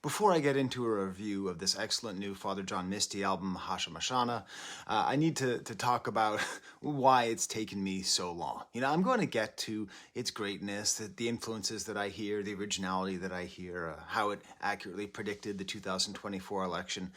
Before I get into a review of this excellent new Father John Misty album, Mahashmashana, I need to talk about why it's taken me so long. I'm going to get to its greatness, the influences that I hear, the originality that I hear, how it accurately predicted the 2024 election.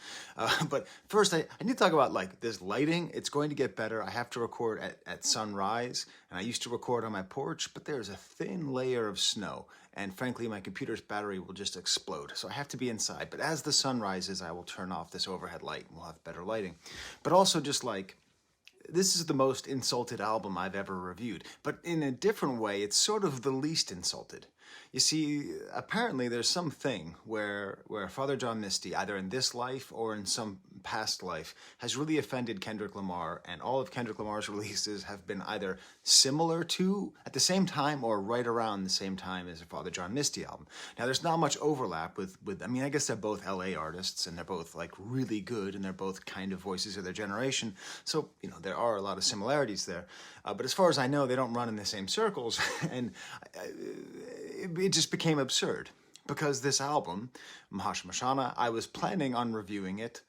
But first, I need to talk about this lighting. It's going to get better. I have to record at sunrise, and I used to record on my porch, but there's a thin layer of snow. And frankly, my computer's battery will just explode. So I have to be inside. But as the sun rises, I will turn off this overhead light and we'll have better lighting. But also this is the most insulted album I've ever reviewed. But in a different way, it's sort of the least insulted. You see, apparently there's something where Father John Misty, either in this life or in some past life, has really offended Kendrick Lamar, and all of Kendrick Lamar's releases have been either similar to, at the same time, or right around the same time as a Father John Misty album. Now, there's not much overlap with I guess they're both LA artists, and they're both really good, and they're both kind of voices of their generation, so, there are a lot of similarities there. But as far as I know, they don't run in the same circles, and it just became absurd. Because this album, Mahashmashana, I was planning on reviewing it.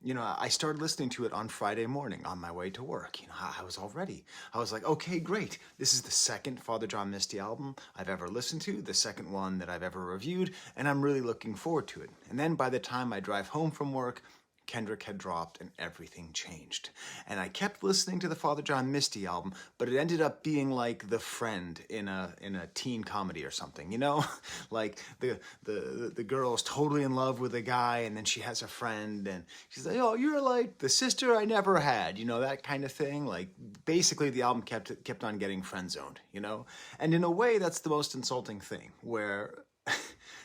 I started listening to it on Friday morning on my way to work. I was all ready. I was like, okay, great. This is the second Father John Misty album I've ever listened to, the second one that I've ever reviewed, and I'm really looking forward to it. And then by the time I drive home from work, Kendrick had dropped and everything changed. And I kept listening to the Father John Misty album, but it ended up being like The Friend in a teen comedy or something, Like the girl's totally in love with a guy, and then she has a friend, and she's like, oh, you're like the sister I never had, that kind of thing. Basically the album kept on getting friend-zoned, And in a way, that's the most insulting thing, where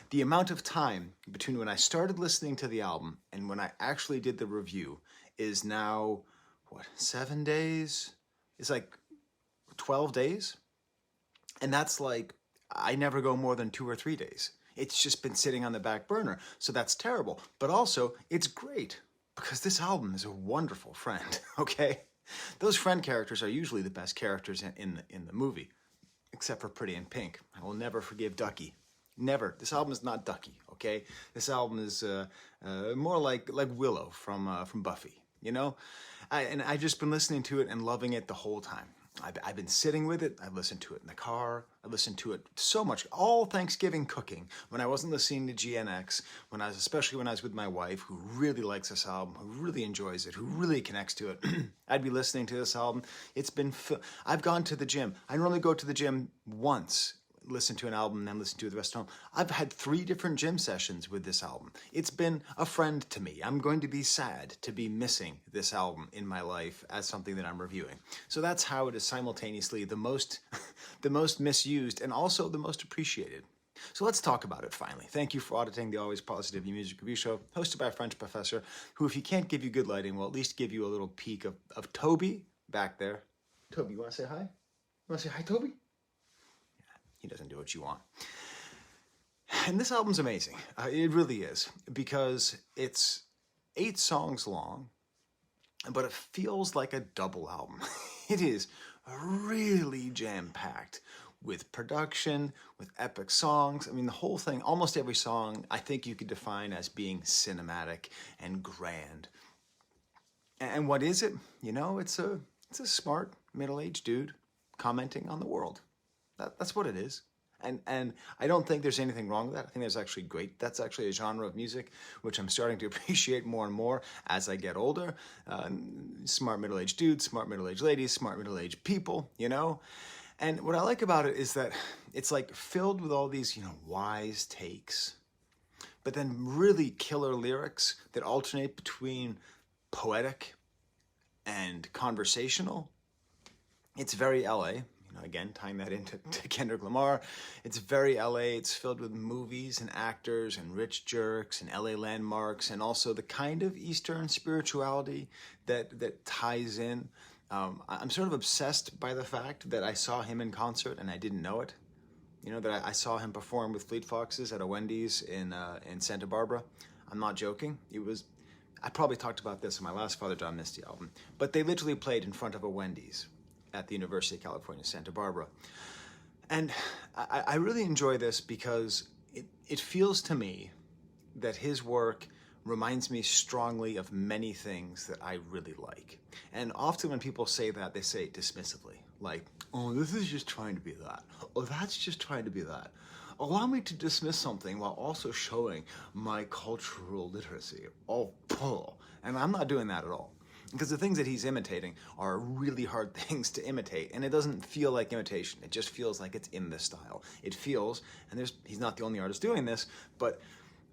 the amount of time between when I started listening to the album and when I actually did the review is now, 7 days? It's 12 days? And that's I never go more than 2 or 3 days. It's just been sitting on the back burner, so that's terrible. But also, it's great, because this album is a wonderful friend, okay? Those friend characters are usually the best characters in the movie, except for Pretty in Pink. I will never forgive Ducky. Never. This album is not Ducky, okay? This album is more like Willow from Buffy, and I've just been listening to it and loving it the whole time. I've been sitting with it. I've listened to it in the car. I listened to it so much, all Thanksgiving cooking, when I wasn't listening to GNX, especially when I was with my wife, who really likes this album, who really enjoys it, who really connects to it. I'd be listening to this album. I've gone to the gym. I normally go to the gym once, listen to an album, and then listen to the rest of them. I've had 3 different gym sessions with this album. It's been a friend to me. I'm going to be sad to be missing this album in my life as something that I'm reviewing. So that's how it is simultaneously the most misused and also the most appreciated. So let's talk about it finally. Thank you for auditing the Always Positive Music Review Show, hosted by a French professor who, if he can't give you good lighting, will at least give you a little peek of Toby back there. Toby, you want to say hi? You want to say hi, Toby? He doesn't do what you want. And this album's amazing. It really is, because it's 8 songs long, but it feels like a double album. It is really jam-packed with production, with epic songs. The whole thing, almost every song, I think you could define as being cinematic and grand. And what is it? It's a smart, middle-aged dude commenting on the world. That's what it is. And I don't think there's anything wrong with that. I think that's actually great. That's actually a genre of music which I'm starting to appreciate more and more as I get older. Smart middle-aged dudes, smart middle-aged ladies, smart middle-aged people, And what I like about it is that it's filled with all these, wise takes, but then really killer lyrics that alternate between poetic and conversational. It's very LA. Again, tying that into Kendrick Lamar. It's very LA. It's filled with movies and actors and rich jerks and LA landmarks, and also the kind of Eastern spirituality that ties in. I'm sort of obsessed by the fact that I saw him in concert and I didn't know it. That I saw him perform with Fleet Foxes at a Wendy's in Santa Barbara. I'm not joking. I probably talked about this in my last Father John Misty album, but they literally played in front of a Wendy's at the University of California, Santa Barbara. And I really enjoy this because it feels to me that his work reminds me strongly of many things that I really like. And often when people say that, they say it dismissively, like, oh, this is just trying to be that. Oh, that's just trying to be that. Allow me to dismiss something while also showing my cultural literacy. Oh, pull. And I'm not doing that at all. Because the things that he's imitating are really hard things to imitate, and it doesn't feel like imitation. It just feels like it's in this style. It feels, and he's not the only artist doing this, but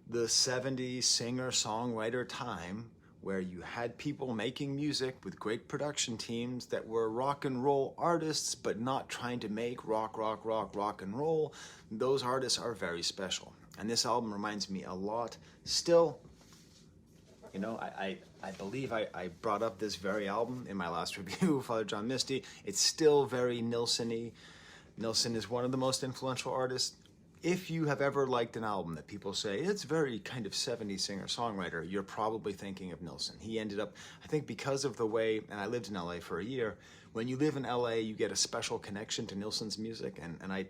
the 70s singer-songwriter time where you had people making music with great production teams that were rock and roll artists, but not trying to make rock and roll, those artists are very special. And this album reminds me a lot. Still, you know, I believe I brought up this very album in my last review, Father John Misty. It's still very Nilsson-y. Nilsson is one of the most influential artists. If you have ever liked an album that people say, it's very kind of 70s singer-songwriter, you're probably thinking of Nilsson. He ended up, I think because of the way, and I lived in LA for a year, when you live in LA, you get a special connection to Nilsson's music, and I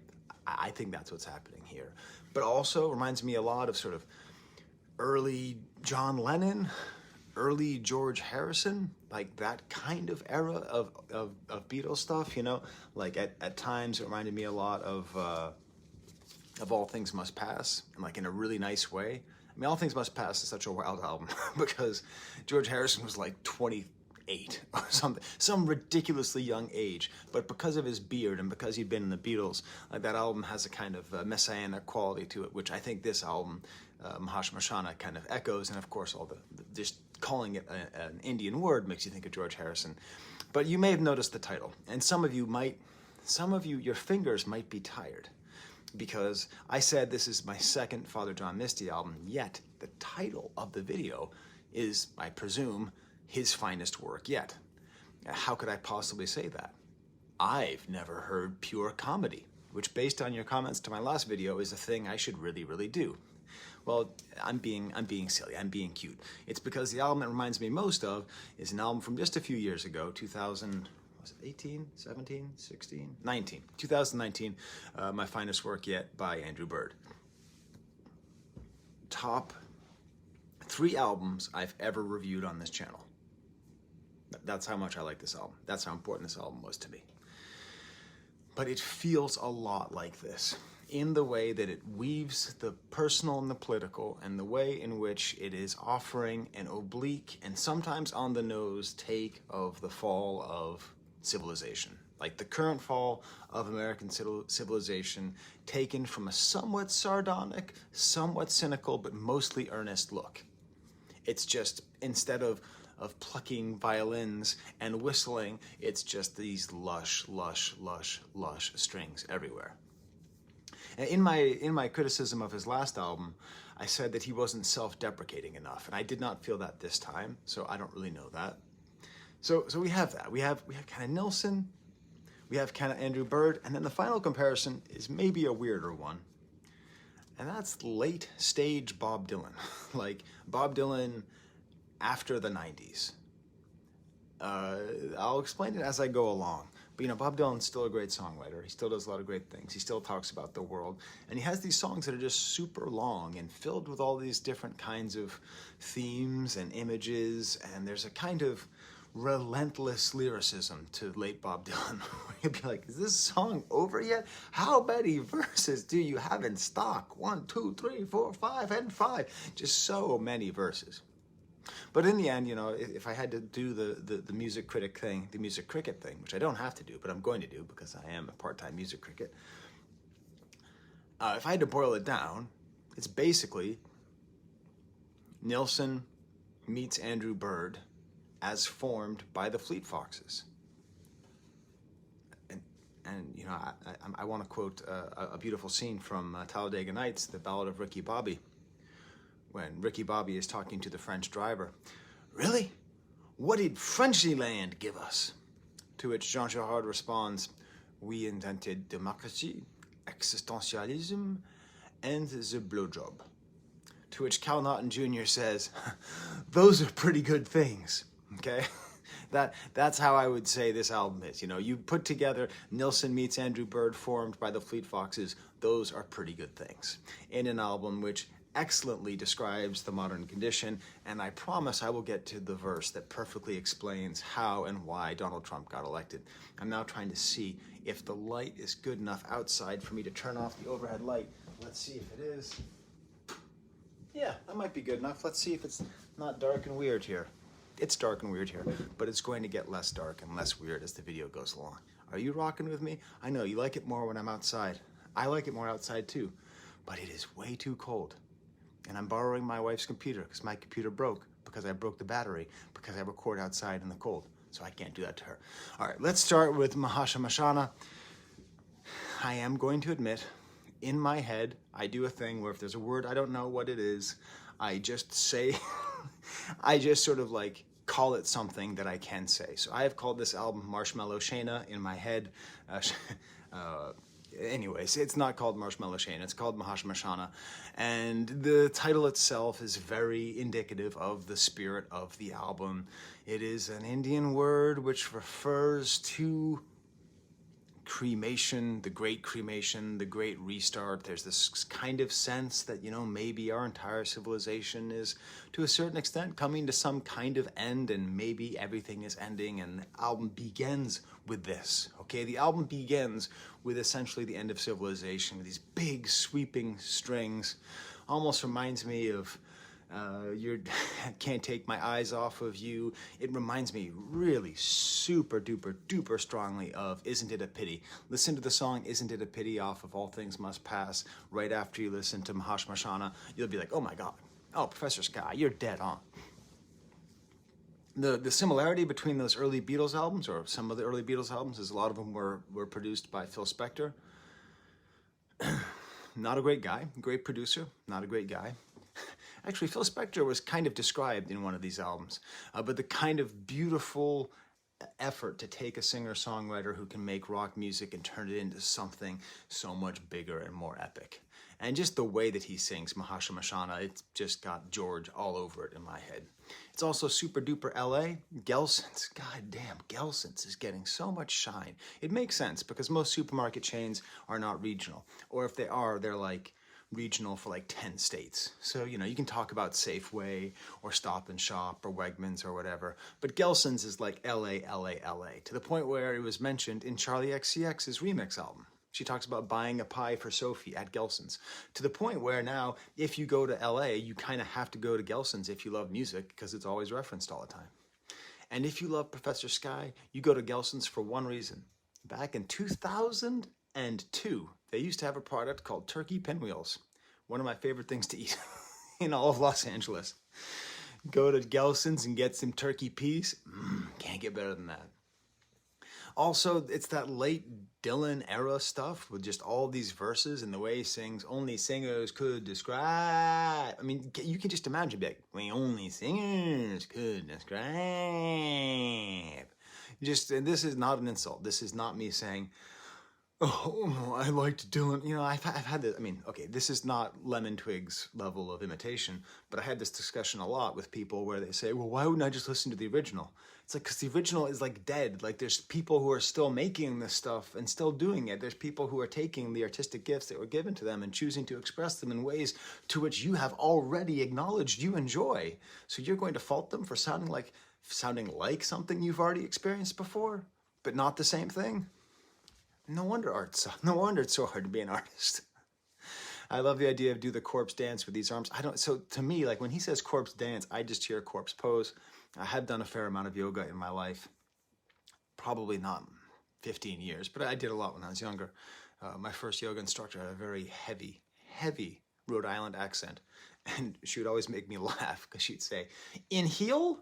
think that's what's happening here. But also reminds me a lot of sort of early John Lennon, early George Harrison, like that kind of era of Beatles stuff, you know? Like at times it reminded me a lot of All Things Must Pass, and like in a really nice way. I mean, All Things Must Pass is such a wild album because George Harrison was like 28 or something, some ridiculously young age. But because of his beard and because he'd been in the Beatles, like that album has a kind of messianic quality to it, which I think this album, Mahashmashana, kind of echoes. And of course, all the just calling it an Indian word makes you think of George Harrison. But you may have noticed the title, and some of you, your fingers might be tired, because I said this is my second Father John Misty album, yet the title of the video is, I presume, his finest work yet. How could I possibly say that? I've never heard pure comedy, which based on your comments to my last video is a thing I should really, really do. Well, I'm being silly, I'm being cute. It's because the album it reminds me most of is an album from just a few years ago, 2018, 17, 16, 19. 2019, my finest work yet by Andrew Bird. Top 3 albums I've ever reviewed on this channel. That's how much I like this album. That's how important this album was to me. But it feels a lot like this, in the way that it weaves the personal and the political, and the way in which it is offering an oblique and sometimes on the nose take of the fall of civilization. Like the current fall of American civilization, taken from a somewhat sardonic, somewhat cynical, but mostly earnest look. It's just, instead of plucking violins and whistling, it's just these lush, lush, lush, lush strings everywhere. And in my criticism of his last album, I said that he wasn't self-deprecating enough, and I did not feel that this time, so I don't really know that. So we have that. We have kind of Nilsson, we have kind of Andrew Bird, and then the final comparison is maybe a weirder one, and that's late stage Bob Dylan. Like Bob Dylan after the 90s. I'll explain it as I go along. But, you know, Bob Dylan's still a great songwriter. He still does a lot of great things. He still talks about the world. And he has these songs that are just super long and filled with all these different kinds of themes and images. And there's a kind of relentless lyricism to late Bob Dylan. You'd be like, is this song over yet? How many verses do you have in stock? 1, 2, 3, 4, 5, and 5. Just so many verses. But in the end, you know, if I had to do the music critic thing, the music cricket thing, which I don't have to do, but I'm going to do because I am a part-time music critic. If I had to boil it down, it's basically Nilsson meets Andrew Bird as formed by the Fleet Foxes. And you know, I want to quote a beautiful scene from Talladega Nights, the Ballad of Ricky Bobby, when Ricky Bobby is talking to the French driver. Really? What did Frenchyland give us? To which Jean Girard responds, we invented democracy, existentialism, and the blowjob. To which Cal Naughton Jr. says, those are pretty good things, okay? That's how I would say this album is. You know, you put together Nilsson meets Andrew Bird formed by the Fleet Foxes, those are pretty good things. In an album which excellently describes the modern condition, and I promise I will get to the verse that perfectly explains how and why Donald Trump got elected. I'm now trying to see if the light is good enough outside for me to turn off the overhead light. Let's see if it is. Yeah, that might be good enough. Let's see if it's not dark and weird here. It's dark and weird here, but it's going to get less dark and less weird as the video goes along. Are you rocking with me? I know you like it more when I'm outside. I like it more outside too, but it is way too cold. And I'm borrowing my wife's computer because my computer broke because I broke the battery because I record outside in the cold. So I can't do that to her. All right, let's start with Mahashmashana. I am going to admit, in my head, I do a thing where if there's a word I don't know what it is, I just say, I just sort of like call it something that I can say. So I have called this album Mahashmashana in my head. Anyways, it's not called Mahashmashana, it's called Mahashmashana. And the title itself is very indicative of the spirit of the album. It is an Indian word which refers to cremation, the great restart. There's this kind of sense that, maybe our entire civilization is, to a certain extent, coming to some kind of end, and maybe everything is ending, and the album begins with this, okay? The album begins with essentially the end of civilization, with these big, sweeping strings. Almost reminds me of Can't Take My Eyes Off of You. It reminds me really super duper duper strongly of Isn't It a Pity. Listen to the song Isn't It a Pity off of All Things Must Pass right after you listen to Mahashmashana. You'll be like, oh my God, oh, Professor Skye, you're dead on. The similarity between those early Beatles albums, or some of the early Beatles albums, is a lot of them were produced by Phil Spector. Not a great guy, great producer, not a great guy. Actually, Phil Spector was kind of described in one of these albums, but the kind of beautiful effort to take a singer-songwriter who can make rock music and turn it into something so much bigger and more epic. And just the way that he sings Mahashmashana, it's just got George all over it in my head. It's also super duper LA. Gelson's, goddamn, Gelson's is getting so much shine. It makes sense because most supermarket chains are not regional. Or if they are, they're like regional for like 10 states. So, you can talk about Safeway or Stop and Shop or Wegmans or whatever, but Gelson's is like LA, to the point where it was mentioned in Charlie XCX's remix album. She talks about buying a pie for Sophie at Gelson's, to the point where now, if you go to LA, you kind of have to go to Gelson's if you love music because it's always referenced all the time. And if you love Professor Skye, you go to Gelson's for one reason. Back in 2002, they used to have a product called Tukey Pinwheeeeels. One of my favorite things to eat in all of Los Angeles. Go to Gelson's and get some turkey peas. Can't get better than that. Also, it's that late Dylan era stuff with just all these verses and the way he sings, only singers could describe. I mean, you can just imagine, like, only singers could describe. And this is not an insult. This is not me saying, oh, I liked Dylan. I've had this. I mean, okay, this is not Lemon Twig's level of imitation, but I had this discussion a lot with people where they say, well, why wouldn't I just listen to the original? It's like, because the original is like dead. Like, there's people who are still making this stuff and still doing it. There's people who are taking the artistic gifts that were given to them and choosing to express them in ways to which you have already acknowledged you enjoy. So you're going to fault them for sounding like something you've already experienced before, but not the same thing? No wonder it's so hard to be an artist. I love the idea of do the corpse dance with these arms. So to me, like when he says corpse dance, I just hear corpse pose. I have done a fair amount of yoga in my life. Probably not 15 years, but I did a lot when I was younger. My first yoga instructor had a very heavy Rhode Island accent. And she would always make me laugh because she'd say, inhale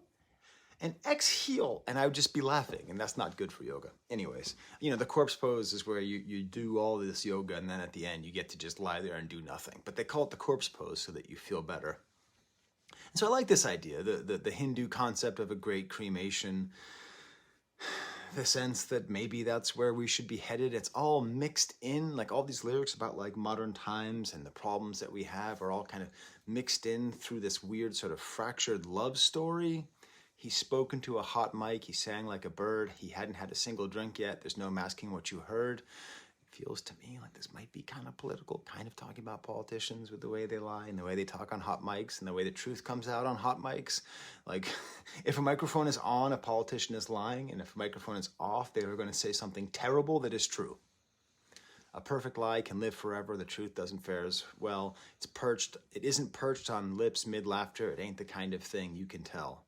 and exhale, and I would just be laughing, and that's not good for yoga. Anyways, the corpse pose is where you do all this yoga, and then at the end, you get to just lie there and do nothing. But they call it the corpse pose so that you feel better. And so I like this idea, the Hindu concept of a great cremation, the sense that maybe that's where we should be headed. It's all mixed in, like all these lyrics about like modern times and the problems that we have are all kind of mixed in through this weird sort of fractured love story. He's spoken to a hot mic. He sang like a bird. He hadn't had a single drink yet. There's no masking what you heard. feels to me like this might be kind of political, kind of talking about politicians with the way they lie and the way they talk on hot mics and the way the truth comes out on hot mics. Like, if a microphone is on, a politician is lying, and if a microphone is off, they are going to say something terrible that is true. A perfect lie can live forever. The truth doesn't fare as well. It isn't perched on lips mid-laughter. It ain't the kind of thing you can tell.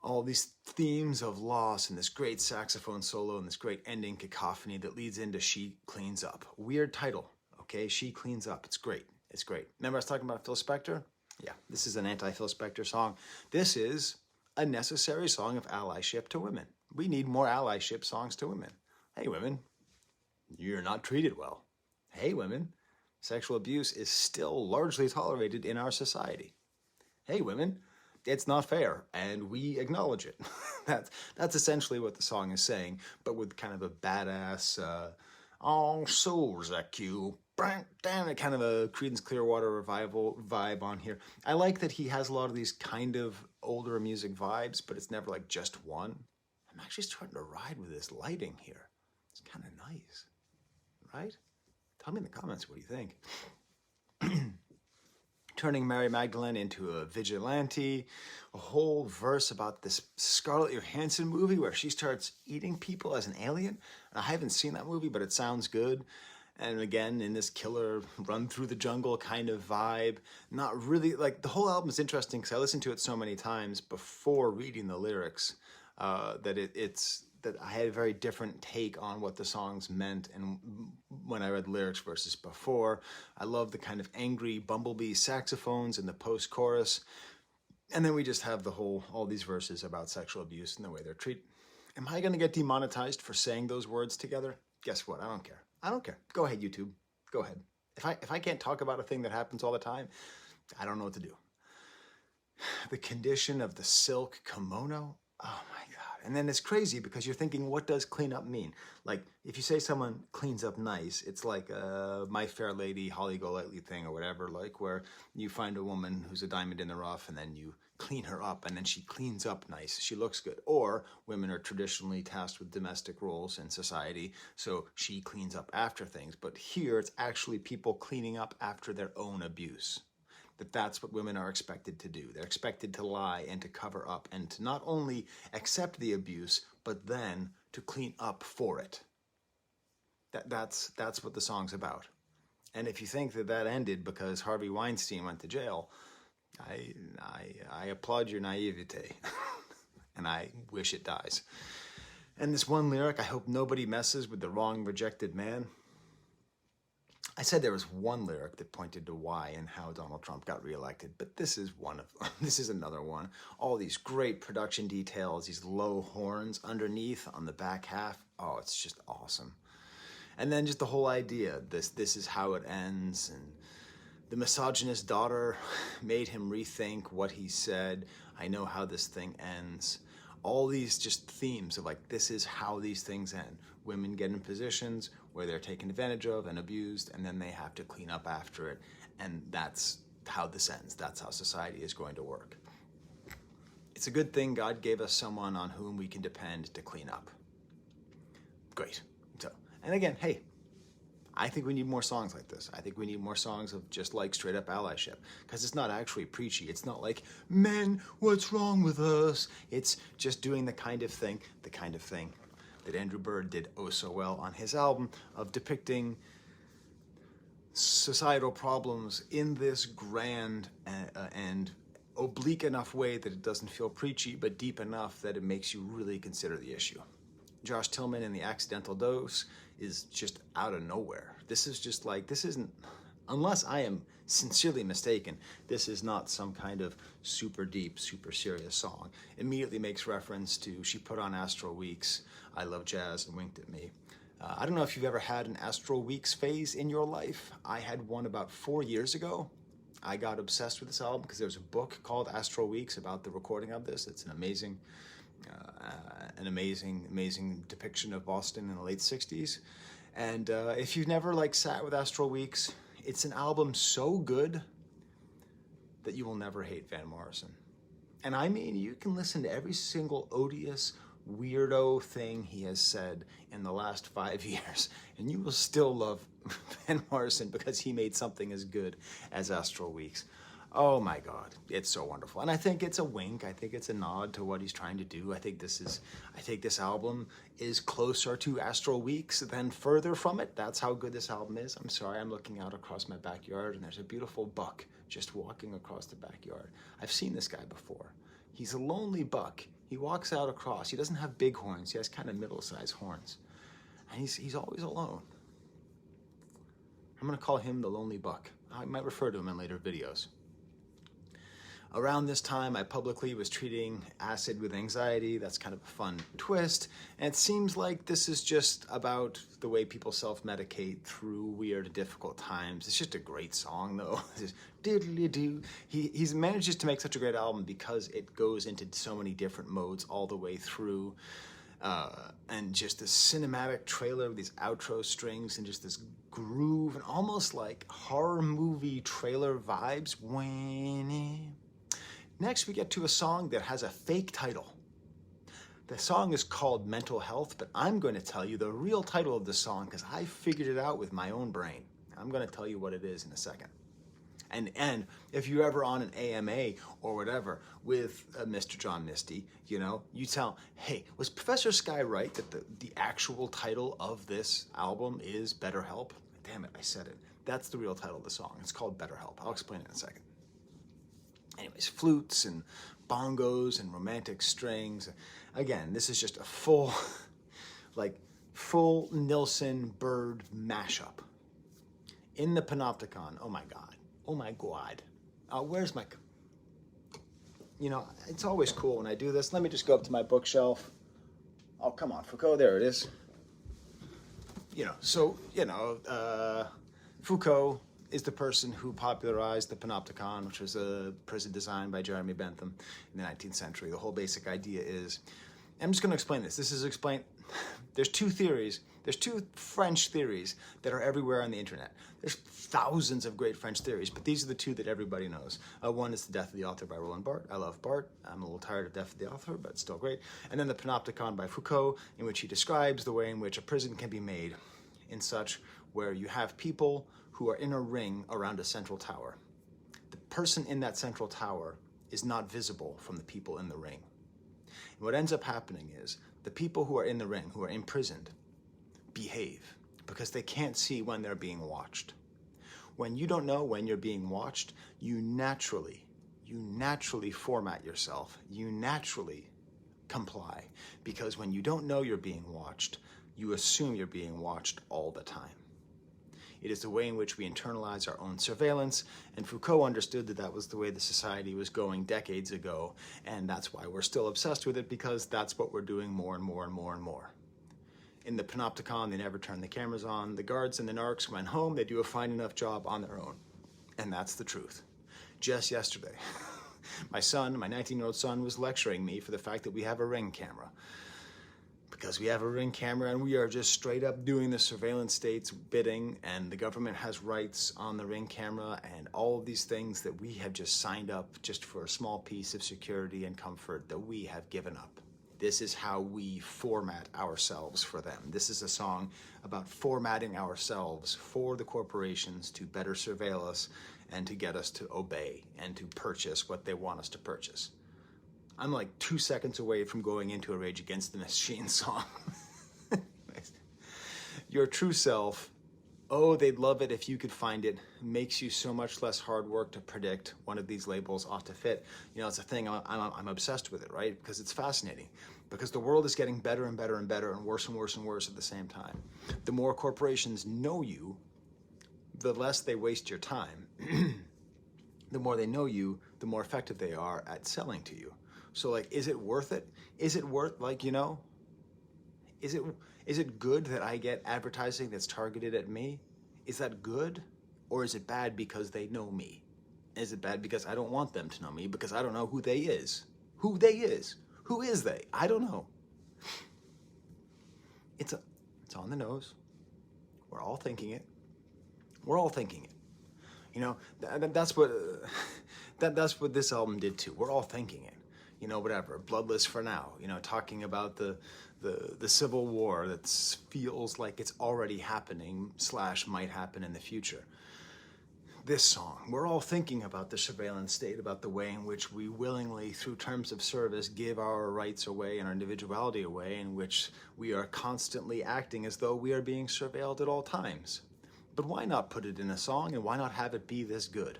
All these themes of loss and this great saxophone solo and this great ending cacophony that leads into She Cleans Up. Weird title, okay? She Cleans Up. It's great. It's great. Remember I was talking about Phil Spector? Yeah, this is an anti-Phil Spector song. This is a necessary song of allyship to women. We need more allyship songs to women. Hey, women, you're not treated well. Hey, women, sexual abuse is still largely tolerated in our society. Hey, women, it's not fair, and we acknowledge it. That's essentially what the song is saying, but with kind of a badass, oh, so Zack you, damn it, kind of a Creedence Clearwater Revival vibe on here. I like that he has a lot of these kind of older music vibes, but it's never like just one. I'm actually starting to ride with this lighting here. It's kind of nice, right? Tell me in the comments what you think. Turning Mary Magdalene into a vigilante, a whole verse about this Scarlett Johansson movie where she starts eating people as an alien. I haven't seen that movie, but it sounds good. And again, in this killer run through the jungle kind of vibe, not really, like the whole album is interesting because I listened to it so many times before reading the lyrics that I had a very different take on what the songs meant and when I read the lyrics versus before. I love the kind of angry bumblebee saxophones in the post-chorus. And then we just have all these verses about sexual abuse and the way they're treated. Am I going to get demonetized for saying those words together? Guess what? I don't care. I don't care. Go ahead, YouTube. Go ahead. If I can't talk about a thing that happens all the time, I don't know what to do. The condition of the silk kimono. Oh my God. And then it's crazy because you're thinking, what does clean up mean? Like, if you say someone cleans up nice, it's like a My Fair Lady, Holly Golightly thing or whatever, like where you find a woman who's a diamond in the rough and then you clean her up and then she cleans up nice. She looks good. Or women are traditionally tasked with domestic roles in society, so she cleans up after things. But here it's actually people cleaning up after their own abuse. That's what women are expected to do. They're expected to lie and to cover up and to not only accept the abuse, but then to clean up for it. That's what the song's about. And if you think that ended because Harvey Weinstein went to jail, I applaud your naivete, and I wish it dies. And this one lyric, I hope nobody messes with the wrong rejected man. I said there was one lyric that pointed to why and how Donald Trump got reelected, but this is one of them. This is another one. All these great production details, these low horns underneath on the back half. Oh, it's just awesome. And then just the whole idea, this is how it ends, and the misogynist daughter made him rethink what he said. I know how this thing ends. All these just themes of like, this is how these things end. Women get in positions where they're taken advantage of and abused, and then they have to clean up after it. And that's how this ends. That's how society is going to work. It's a good thing God gave us someone on whom we can depend to clean up. Great. So, and again, hey, I think we need more songs like this. I think we need more songs of just like straight up allyship, because it's not actually preachy. It's not like, men, what's wrong with us? It's just doing the kind of thing that Andrew Bird did oh so well on his album of depicting societal problems in this grand and oblique enough way that it doesn't feel preachy, but deep enough that it makes you really consider the issue. Josh Tillman in The Accidental Dose is just out of nowhere. This is just like, this isn't, unless I am sincerely mistaken, this is not some kind of super deep, super serious song. Immediately makes reference to She Put on Astral Weeks, I Love Jazz, and Winked at Me. I don't know if you've ever had an Astral Weeks phase in your life. I had one about 4 years ago. I got obsessed with this album because there's a book called Astral Weeks about the recording of this. It's an amazing depiction of Boston in the late 60s. And if you've never like sat with Astral Weeks, it's an album so good that you will never hate Van Morrison. And I mean, you can listen to every single odious, weirdo thing he has said in the last 5 years, and you will still love Van Morrison because he made something as good as Astral Weeks. Oh my God, it's so wonderful. And I think it's a wink. I think it's a nod to what he's trying to do. I think this album is closer to Astral Weeks than further from it. That's how good this album is. I'm sorry, I'm looking out across my backyard and there's a beautiful buck just walking across the backyard. I've seen this guy before. He's a lonely buck. He walks out across. He doesn't have big horns. He has kind of middle-sized horns. And he's always alone. I'm gonna call him the Lonely Buck. I might refer to him in later videos. Around this time, I publicly was treating acid with anxiety. That's kind of a fun twist. And it seems like this is just about the way people self-medicate through weird, difficult times. It's just a great song, though. Diddly-doo. He manages to make such a great album because it goes into so many different modes all the way through. And just this cinematic trailer with these outro strings and just this groove and almost like horror movie trailer vibes. Next, we get to a song that has a fake title. The song is called Mental Health, but I'm going to tell you the real title of the song because I figured it out with my own brain. I'm going to tell you what it is in a second. And if you're ever on an AMA or whatever with Mr. John Misty, you know, you tell, hey, was Professor Skye right that the actual title of this album is Better Help? Damn it, I said it. That's the real title of the song. It's called Better Help. I'll explain it in a second. Anyways, flutes and bongos and romantic strings. Again, this is just a full Nilsson Bird mashup. In the Panopticon, oh my God. Oh my God. Where's my... You know, it's always cool when I do this. Let me just go up to my bookshelf. Oh, come on, Foucault, there it is. You know, so, you know, Foucault is the person who popularized the Panopticon, which was a prison designed by Jeremy Bentham in the 19th century. The whole basic idea is, I'm just going to explain this. This is explained. There's two theories. There's two French theories that are everywhere on the internet. There's thousands of great French theories, but these are the two that everybody knows. One is The Death of the Author by Roland Barthes. I love Barthes. I'm a little tired of Death of the Author, but it's still great. And then the Panopticon by Foucault, in which he describes the way in which a prison can be made in such where you have people who are in a ring around a central tower. The person in that central tower is not visible from the people in the ring. And what ends up happening is the people who are in the ring, who are imprisoned, behave because they can't see when they're being watched. When you don't know when you're being watched, you naturally format yourself. You naturally comply because when you don't know you're being watched, you assume you're being watched all the time. It is the way in which we internalize our own surveillance, and Foucault understood that that was the way the society was going decades ago, and that's why we're still obsessed with it, because that's what we're doing more and more and more and more. In the Panopticon, they never turn the cameras on. The guards and the narcs went home. They do a fine enough job on their own, and that's the truth. Just yesterday, my 19-year-old son, was lecturing me for the fact that we have a Ring camera. Because we have a Ring camera and we are just straight up doing the surveillance state's bidding, and the government has rights on the Ring camera and all of these things that we have just signed up just for a small piece of security and comfort that we have given up. This is how we format ourselves for them. This is a song about formatting ourselves for the corporations to better surveil us and to get us to obey and to purchase what they want us to purchase. I'm like 2 seconds away from going into a Rage Against the Machine song. Your true self, oh, they'd love it if you could find it. Makes you so much less hard work to predict one of these labels ought to fit. You know, it's a thing, I'm obsessed with it, right? Because it's fascinating. Because the world is getting better and better and better and worse and worse and worse at the same time. The more corporations know you, the less they waste your time. The more they know you, the more effective they are at selling to you. So, like, is it worth it? Is it worth, like, you know, is it good that I get advertising that's targeted at me? Is that good? Or is it bad because they know me? Is it bad because I don't want them to know me, because I don't know who they is? Who they is? Who is they? I don't know. It's on the nose. We're all thinking it. We're all thinking it. You know, that's what this album did too. We're all thinking it. you know, whatever, Bloodless for Now, you know, talking about the Civil War that feels like it's already happening / might happen in the future. This song, we're all thinking about the surveillance state, about the way in which we willingly, through terms of service, give our rights away and our individuality away, in which we are constantly acting as though we are being surveilled at all times. But why not put it in a song, and why not have it be this good?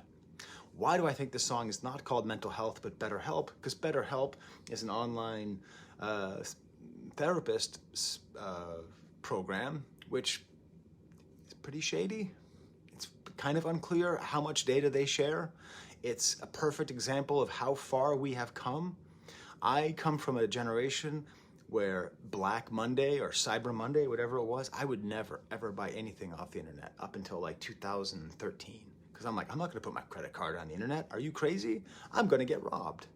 Why do I think this song is not called Mental Health, but Better Help? Because Better Help is an online therapist program, which is pretty shady. Kind of unclear how much data they share. It's a perfect example of how far we have come. I come from a generation where Black Monday or Cyber Monday, whatever it was, I would never, ever buy anything off the internet up until like 2013. Because I'm like, I'm not going to put my credit card on the internet. Are you crazy? I'm going to get robbed.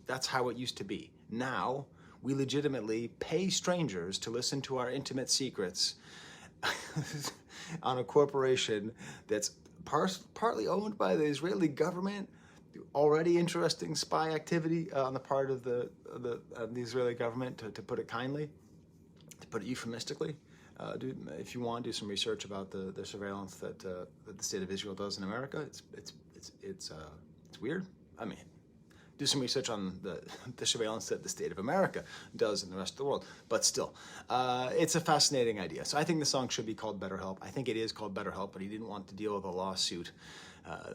That's how it used to be. Now, we legitimately pay strangers to listen to our intimate secrets on a corporation that's partly owned by the Israeli government. Already interesting spy activity on the part of the Israeli government, to put it kindly, to put it euphemistically. If you want, do some research about the surveillance that the state of Israel does in America. It's weird. I mean, do some research on the surveillance that the state of America does in the rest of the world. But still, it's a fascinating idea. So I think the song should be called Better Help. I think it is called Better Help, but he didn't want to deal with a lawsuit.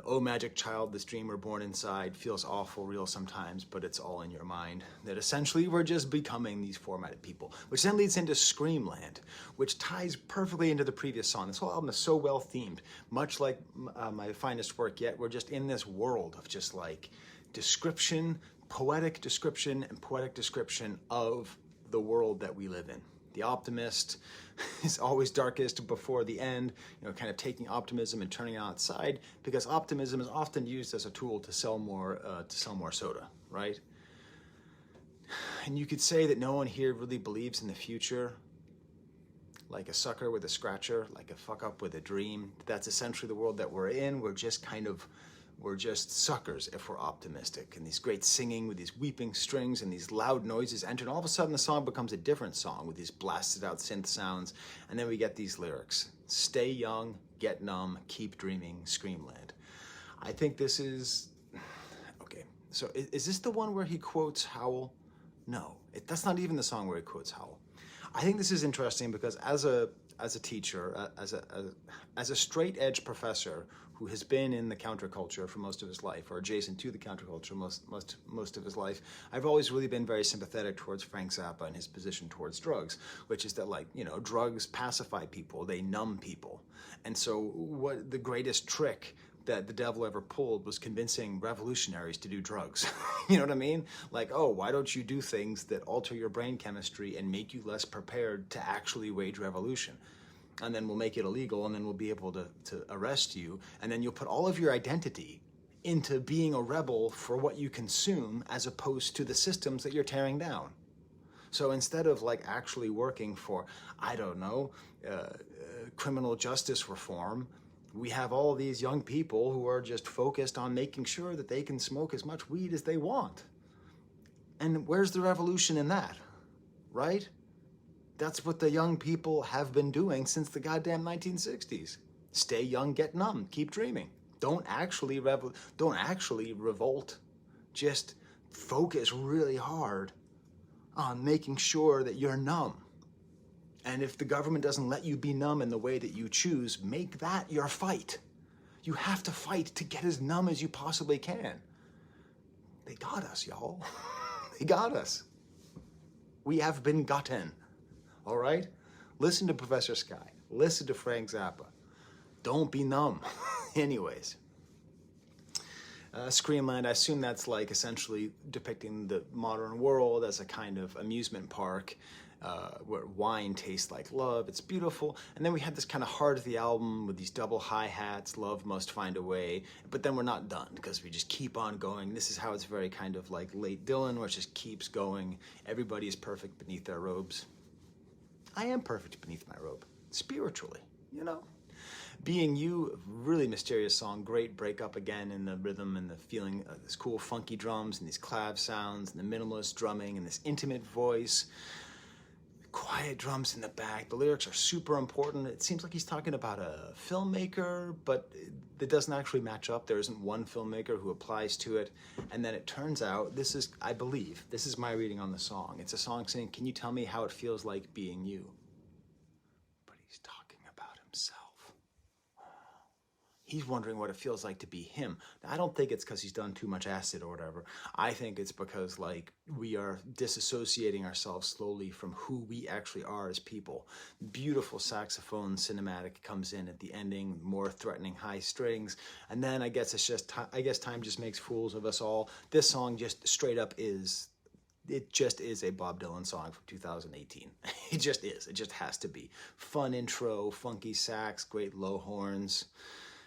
Oh, magic child, this dream we're born inside feels awful real sometimes, but it's all in your mind. That essentially we're just becoming these formatted people, which then leads into Screamland, which ties perfectly into the previous song. This whole album is so well themed, much like my finest work yet. We're just in this world of just like description, poetic description, and poetic description of the world that we live in. The optimist is always darkest before the end, you know, kind of taking optimism and turning it outside, because optimism is often used as a tool to sell more soda, right? And you could say that no one here really believes in the future, like a sucker with a scratcher, like a fuck up with a dream. That's essentially the world that we're in. We're just suckers if we're optimistic. And these great singing with these weeping strings and these loud noises enter, and all of a sudden the song becomes a different song with these blasted out synth sounds. And then we get these lyrics: stay young, get numb, keep dreaming, Screamland. I think this is, okay, so is this the one where he quotes Howl? No, that's not even the song where he quotes Howl. I think this is interesting because as a teacher, as a straight edge professor who has been in the counterculture for most of his life, or adjacent to the counterculture most of his life, I've always really been very sympathetic towards Frank Zappa and his position towards drugs, which is that, like, you know, drugs pacify people, they numb people. And so what the greatest trick that the devil ever pulled was convincing revolutionaries to do drugs. You know what I mean? Like, oh, why don't you do things that alter your brain chemistry and make you less prepared to actually wage revolution? And then we'll make it illegal, and then we'll be able to arrest you, and then you'll put all of your identity into being a rebel for what you consume as opposed to the systems that you're tearing down. So instead of like actually working for, I don't know, criminal justice reform, we have all these young people who are just focused on making sure that they can smoke as much weed as they want. And where's the revolution in that, right? That's what the young people have been doing since the goddamn 1960s. Stay young, get numb, keep dreaming. Don't actually revolt. Just focus really hard on making sure that you're numb. And if the government doesn't let you be numb in the way that you choose, make that your fight. You have to fight to get as numb as you possibly can. They got us, y'all. They got us. We have been gotten. All right? Listen to Professor Skye. Listen to Frank Zappa. Don't be numb. Anyways. Screamland, I assume that's like essentially depicting the modern world as a kind of amusement park where wine tastes like love. It's beautiful. And then we had this kind of heart of the album with these double hi-hats, love must find a way. But then we're not done because we just keep on going. This is how it's very kind of like late Dylan, where it just keeps going. Everybody is perfect beneath their robes. I am perfect beneath my robe, spiritually, you know. Being You, really mysterious song, great break up again in the rhythm and the feeling of this cool funky drums and these clav sounds and the minimalist drumming and this intimate voice. Quiet drums in the back. The lyrics are super important. It seems like he's talking about a filmmaker, but it doesn't actually match up. There isn't one filmmaker who applies to it. And then it turns out, this is, I believe, this is my reading on the song. It's a song saying, can you tell me how it feels like being you? But he's talking about himself. He's wondering what it feels like to be him. Now, I don't think it's because he's done too much acid or whatever. I think it's because like we are disassociating ourselves slowly from who we actually are as people. Beautiful saxophone cinematic comes in at the ending, more threatening high strings, and then I guess it's just I guess time just makes fools of us all. This song just straight up is. It just is a Bob Dylan song from 2018. It just is. It just has to be. Fun intro, funky sax, great low horns.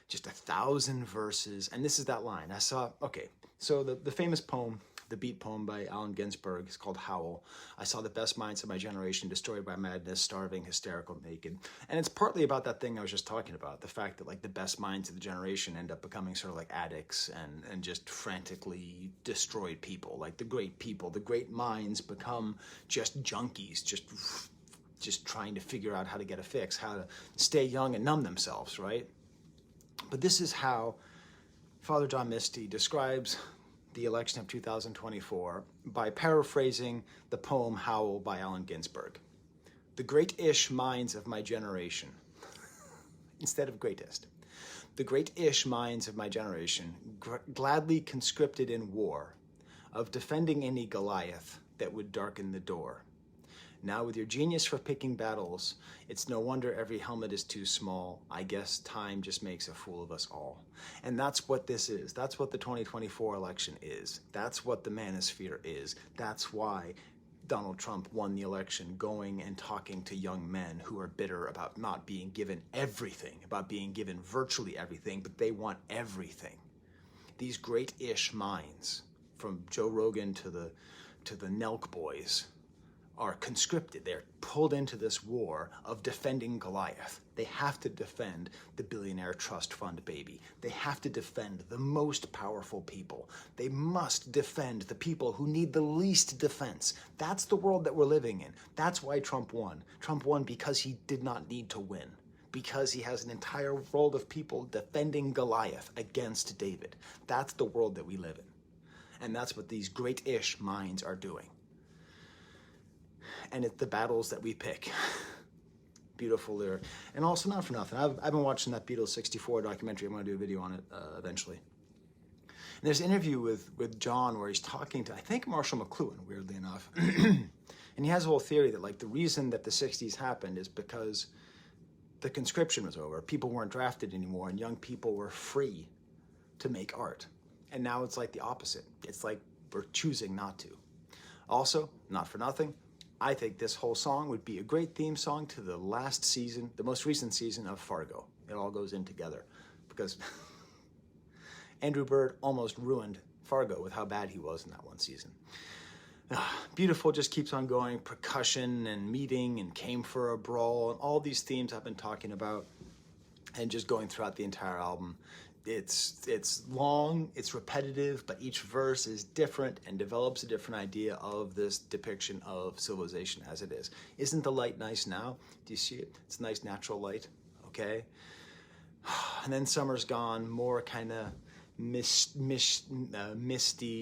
Just 1,000 verses, and this is that line. I saw, okay, so the famous poem, the beat poem by Allen Ginsberg is called Howl. I saw the best minds of my generation destroyed by madness, starving, hysterical, naked. And it's partly about that thing I was just talking about, the fact that like the best minds of the generation end up becoming sort of like addicts and just frantically destroyed people. Like the great minds become just junkies, just trying to figure out how to get a fix, how to stay young and numb themselves, right? But this is how Father John Misty describes the election of 2024 by paraphrasing the poem Howl by Allen Ginsberg. The great-ish minds of my generation, instead of greatest. The great-ish minds of my generation, gladly conscripted in war, of defending any Goliath that would darken the door. Now with your genius for picking battles, it's no wonder every helmet is too small. I guess time just makes a fool of us all. And that's what this is. That's what the 2024 election is. That's what the manosphere is. That's why Donald Trump won the election, going and talking to young men who are bitter about not being given everything, about being given virtually everything, but they want everything. These great-ish minds, from Joe Rogan to the Nelk boys, are conscripted. They're pulled into this war of defending Goliath. They have to defend the billionaire trust fund baby. They have to defend the most powerful people. They must defend the people who need the least defense. That's the world that we're living in. That's why Trump won. Trump won because he did not need to win, because he has an entire world of people defending Goliath against David. That's the world that we live in. And that's what these great-ish minds are doing. And it's the battles that we pick. Beautiful lyric. And also, not for nothing, I've been watching that Beatles 64 documentary. I'm going to do a video on it eventually. And there's an interview with John where he's talking to, I think, Marshall McLuhan, weirdly enough. And he has a whole theory that like the reason that the 60s happened is because the conscription was over. People weren't drafted anymore, and young people were free to make art. And now it's like the opposite. It's like we're choosing not to. Also, not for nothing, I think this whole song would be a great theme song to the last season, the most recent season of Fargo. It all goes in together because Andrew Bird almost ruined Fargo with how bad he was in that one season. Beautiful just keeps on going, percussion and meeting and came for a brawl and all these themes I've been talking about and just going throughout the entire album. It's long, it's repetitive, but each verse is different and develops a different idea of this depiction of civilization as it is. Isn't the light nice now? Do you see it? It's nice natural light, okay? And then summer's gone, more kind of misty,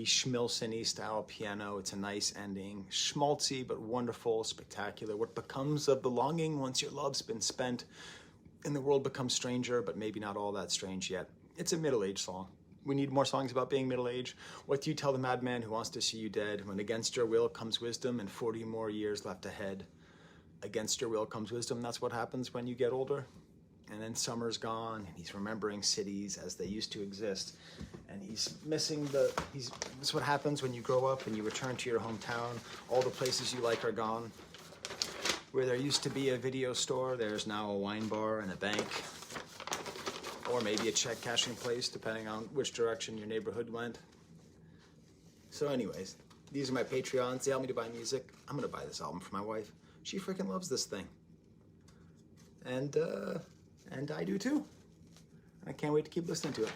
schmilson-y style piano. It's a nice ending, schmaltzy but wonderful, spectacular. What becomes of the longing once your love's been spent and the world becomes stranger, but maybe not all that strange yet. It's a middle-aged song. We need more songs about being middle-aged. What do you tell the madman who wants to see you dead? When against your will comes wisdom and 40 more years left ahead. Against your will comes wisdom. That's what happens when you get older. And then summer's gone, and he's remembering cities as they used to exist. And he's missing this is what happens when you grow up and you return to your hometown. All the places you like are gone. Where there used to be a video store, there's now a wine bar and a bank. Or maybe a check cashing place, depending on which direction your neighborhood went. So anyways, these are my Patreons. They help me to buy music. I'm gonna buy this album for my wife. She freaking loves this thing. And I do too. I can't wait to keep listening to it.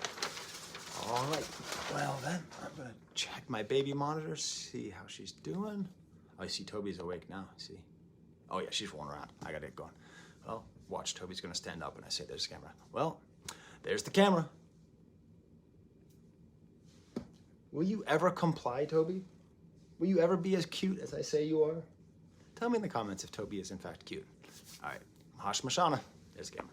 All right, well then, I'm gonna check my baby monitor, see how she's doing. Oh, I see Toby's awake now, see? Oh yeah, she's rolling around. I gotta get going. Well, watch, Toby's gonna stand up and I say, there's the camera. Well, there's the camera. Will you ever comply, Toby? Will you ever be as cute as I say you are? Tell me in the comments if Toby is in fact cute. All right, Mahashmashana, there's the camera.